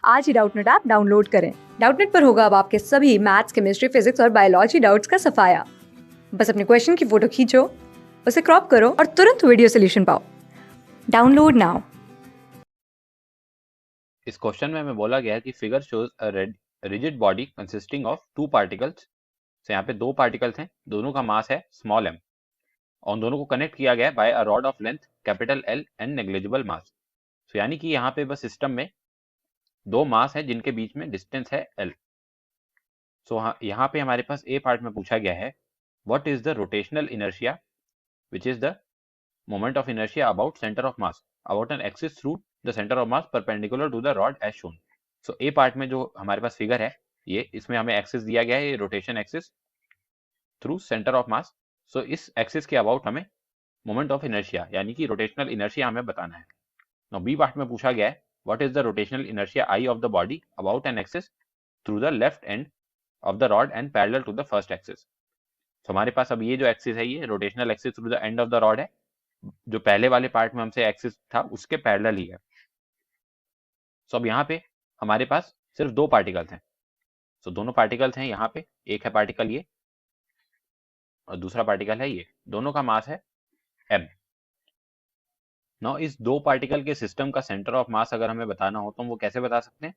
आज ही Doubtnut app download करें। Doubtnut पर होगा अब आपके सभी मैथ्स, केमिस्ट्री, फिजिक्स और बायोलॉजी डाउट्स का सफाया। बस अपने क्वेश्चन की फोटो खींचो, उसे क्रॉप करो और तुरंत वीडियो सोल्यूशन पाओ। Download now. इस क्वेश्चन में हमें बोला गया है कि figure shows a rigid body consisting of two particles. तो यहाँ पे दो पार्टिकल्स हैं, दोनों का मास है स्मॉल m और उन दोनों को कनेक्ट किया गया है by a rod of length capital L and negligible mass. तो यानी कि यहाँ पे बस सिस्टम में दो मास है जिनके बीच में डिस्टेंस है L। सो यहाँ पे हमारे पास ए पार्ट में पूछा गया है what is the rotational inertia which is the moment of inertia about centre of mass about an axis through the centre of mass perpendicular to the rod as shown. So A part में जो हमारे पास figure है ये, इसमें हमें axis दिया गया है, ये rotation axis through centre of mass. So इस एक्सिस के अबाउट हमें मोमेंट ऑफ इनर्शिया यानी कि रोटेशनल इनर्शिया हमें बताना है। नाउ बी पार्ट में पूछा गया है what is the rotational inertia I of the body about an axis through the left end of the rod and parallel to the first axis. तो हमारे पास अब ये जो एक्सिस है ये rotational axis through the end of the rod है, जो पहले वाले पार्ट में हमसे एक्सिस था उसके पैरेलल ही है। सो अब यहाँ पे हमारे पास सिर्फ दो पार्टिकल्स हैं। सो दोनों पार्टिकल्स हैं यहाँ पे, एक है पार्टिकल ये और दूसरा पार्टिकल है ये, दोनों का मास है m। नाउ इस दो पार्टिकल के सिस्टम का सेंटर ऑफ मास अगर हमें बताना हो तो हम वो कैसे बता सकते हैं,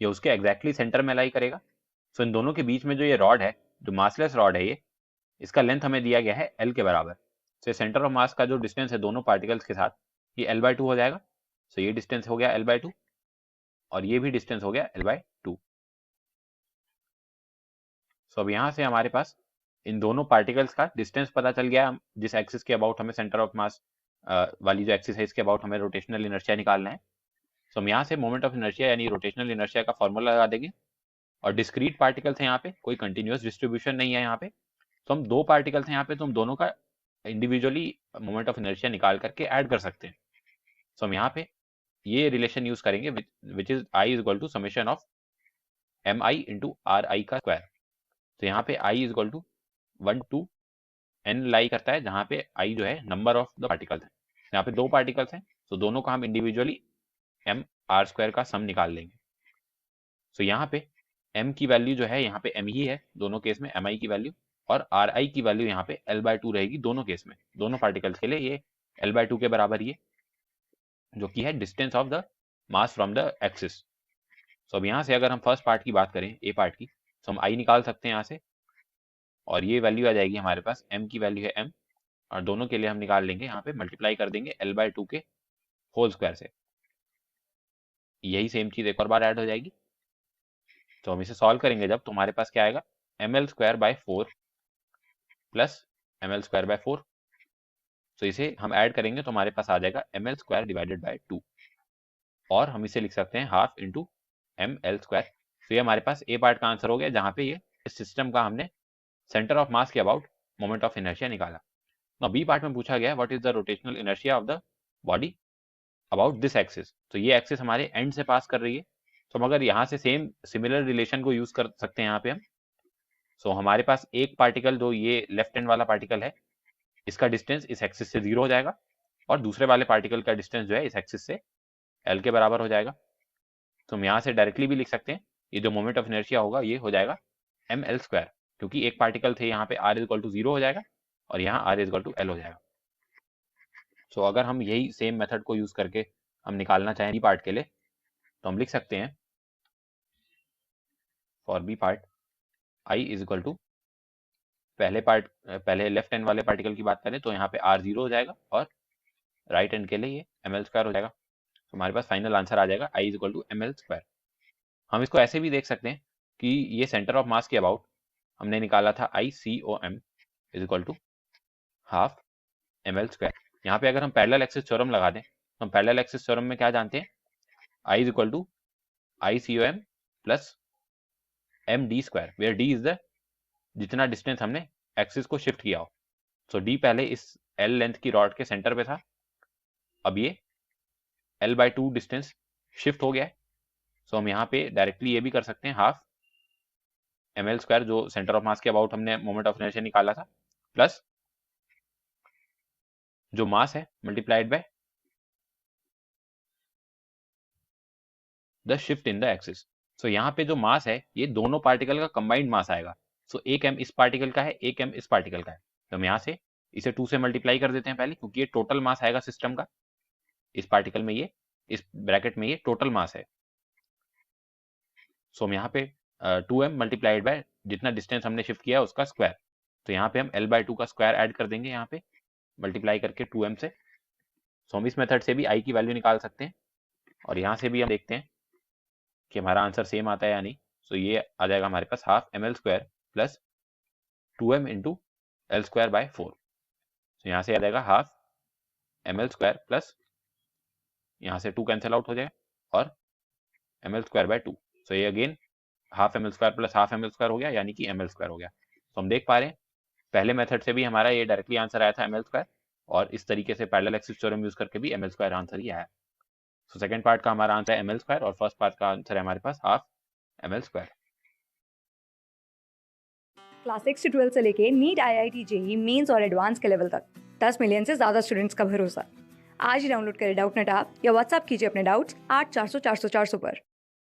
ये उसके एग्जैक्टली सेंटर में लाई करेगा। सो इन दोनों के बीच में जो ये रॉड है, जो मासलेस रॉड है, ये इसका लेंथ हमें दिया गया है L के बराबर। सो सेंटर ऑफ मास का जो डिस्टेंस है दोनों पार्टिकल्स के साथ ये L/2 हो जाएगा। सो ये डिस्टेंस हो गया L/2 और ये भी डिस्टेंस हो गया L/2। सो अब यहाँ से हमारे पास इन दोनों पार्टिकल्स का डिस्टेंस पता चल गया। जिस एक्सिस के अबाउट हमें सेंटर ऑफ मास वाली जो एक्सिस है इसके अबाउट हमें रोटेशनल इनर्शिया निकालना है। सो हम यहाँ से मोमेंट ऑफ इनर्शिया यानी रोटेशनल इनर्शिया का फॉर्मूला लगा देंगे। और डिस्क्रीट पार्टिकल्स हैं यहाँ पे, कोई कंटिन्यूअस डिस्ट्रीब्यूशन नहीं है यहाँ पे। तो हम दो पार्टिकल्स हैं यहाँ पे, तो हम दोनों का इंडिविजुअली मोमेंट ऑफ इनर्शिया निकाल करके ऐड कर सकते हैं। सो हम यहाँ पे ये रिलेशन यूज करेंगे which is I is equal to summation of M I into R I का स्क्वायर। तो यहाँ पे I is equal to 1 to n लाई करता है, जहाँ पे आई जो है नंबर ऑफ द पार्टिकल्स है। यहाँ पे दो पार्टिकल्स हैं तो दोनों का हम इंडिविजुअली एम आर स्क्वायर का सम निकाल लेंगे। सो यहाँ पे m की वैल्यू जो है यहाँ पे m ही है दोनों केस में, mi की वैल्यू, और ri की वैल्यू यहाँ पे L/2 रहेगी दोनों केस में। दोनों पार्टिकल्स के लिए ये L/2 के बराबर ही है, जो कि है distance of the mass from the axis. So अब यहाँ से अगर हम फर्स्ट पार्ट की बात करें, ए पार्ट की, तो हम आई निकाल सकते हैं यहाँ से और ये वैल्यू आ जाएगी हमारे पास, m की वैल्यू है m और दोनों के लिए हम निकाल लेंगे, यहाँ पे मल्टीप्लाई कर देंगे L/2 के होल स्क्वायर से। यही सेम चीज एक और बार ऐड हो जाएगी। तो हम इसे सॉल्व करेंगे जब, तो हमारे पास क्या आएगा, ml²/4 प्लस ml²/4। तो इसे हम ऐड करेंगे तो हमारे पास आ जाएगा ml² डिवाइडेड बाय 2 और हम इसे लिख सकते हैं हाफ इंटू ml²। तो ये हमारे पास ए पार्ट का आंसर हो गया, जहाँ पे ये इस सिस्टम का हमने सेंटर ऑफ मास के अबाउट मोमेंट ऑफ इनर्शिया निकाला। नाउ बी पार्ट में पूछा गया what is the rotational inertia of the body about this axis. तो ये एक्सिस हमारे एंड से पास कर रही है। तो हम अगर यहाँ से सेम सिमिलर रिलेशन को यूज कर सकते हैं यहाँ पे हम। सो हमारे पास एक पार्टिकल जो ये लेफ्ट हैंड वाला पार्टिकल है, इसका डिस्टेंस इस एक्सिस से 0 हो जाएगा और दूसरे वाले पार्टिकल का डिस्टेंस जो है इस एक्सिस से L के बराबर हो जाएगा। तो हम यहाँ से डायरेक्टली भी लिख सकते हैं, ये जो मोमेंट ऑफ इनर्शिया होगा ये हो जाएगा ml², क्योंकि एक पार्टिकल थे यहाँ पे r इज इक्वल टू 0 हो जाएगा और यहाँ r is equal to L हो जाएगा। सो अगर हम यही सेम मेथड को यूज करके हम निकालना चाहें बी पार्ट के लिए, तो हम लिख सकते हैं for B part I is equal to, पहले लेफ्ट हैंड वाले पार्टिकल की बात करें तो यहाँ पे r 0 हो जाएगा और राइट हैंड के लिए ये ml² हो जाएगा। तो हमारे पास फाइनल आंसर आ जाएगा आई इज इक्वल टू ml²। हम इसको ऐसे भी देख सकते हैं कि ये सेंटर ऑफ मास के अबाउट हमने निकाला था ICOM is equal to half ml²। यहाँ पे अगर हम पैरेलल एक्सिस थ्योरम लगा दें तो हम पैरेलल एक्सिस थ्योरम में क्या जानते हैं, I is equal to ICOM प्लस MD², where D is the जितना डिस्टेंस हमने एक्सिस को शिफ्ट किया हो। सो D पहले इस L लेंथ की रॉड के सेंटर पे था, अब ये L/2 डिस्टेंस शिफ्ट हो गया है। सो हम यहाँ पे डायरेक्टली ये भी कर सकते हैं, हाफ ml² जो सेंटर ऑफ मास के अबाउट हमने मोमेंट ऑफ इनर्शिया निकाला था, प्लस जो मास है multiplied by the shift in the axis. So यहाँ पे जो मास है ये दोनों पार्टिकल का कंबाइंड मास आएगा। सो एक m इस पार्टिकल का है, एक m इस पार्टिकल का है, तो हम यहाँ से इसे 2 से मल्टीप्लाई कर देते हैं पहले, क्योंकि ये टोटल मास आएगा सिस्टम का। इस पार्टिकल में ये, इस ब्रैकेट में ये टोटल मास है। सो हम यहाँ पे 2m मल्टीप्लाइड बाय जितना डिस्टेंस हमने शिफ्ट किया उसका स्क्वायर। तो यहाँ पे हम L/2 का स्क्वायर ऐड कर देंगे यहाँ पे मल्टीप्लाई करके 2m से। सो हम इस मेथड से भी i की वैल्यू निकाल सकते हैं, और यहाँ से भी हम देखते हैं कि हमारा आंसर सेम आता है या नहीं। सो ये आ जाएगा हमारे पास half ml² plus 2m into L²/4। तो यहाँ से आ जाएगा हाफ ml² प्लस, यहाँ से 2 कैंसिल आउट हो जाए, और ml²/2। सो ये again half ml² plus half ml² हो गया, यानी कि ml² हो गया। तो हम देख पा रहे हैं पहले मेथड से भी हमारा ये डायरेक्टली आंसर आया था ml², और इस तरीके से पैरेलल एक्सिस थ्योरम यूज करके भी ml² आंसर ही आया। सो सेकंड पार्ट का हमारा आंसर है ml², और फर्स्ट पार्ट का आंसर है हमारे पास हाफ ml²। क्लास 6 से 12 से लेके नीट, IIT, जेईई मेंस और एडवांस के लेवल तक 10 मिलियन से ज़्यादा स्टूडेंट्स का भरोसा। आज ही डाउनलोड करें डाउटनेट ऐप या व्हाट्सएप कीजिए अपने डाउट्स 8400 400 400 पर।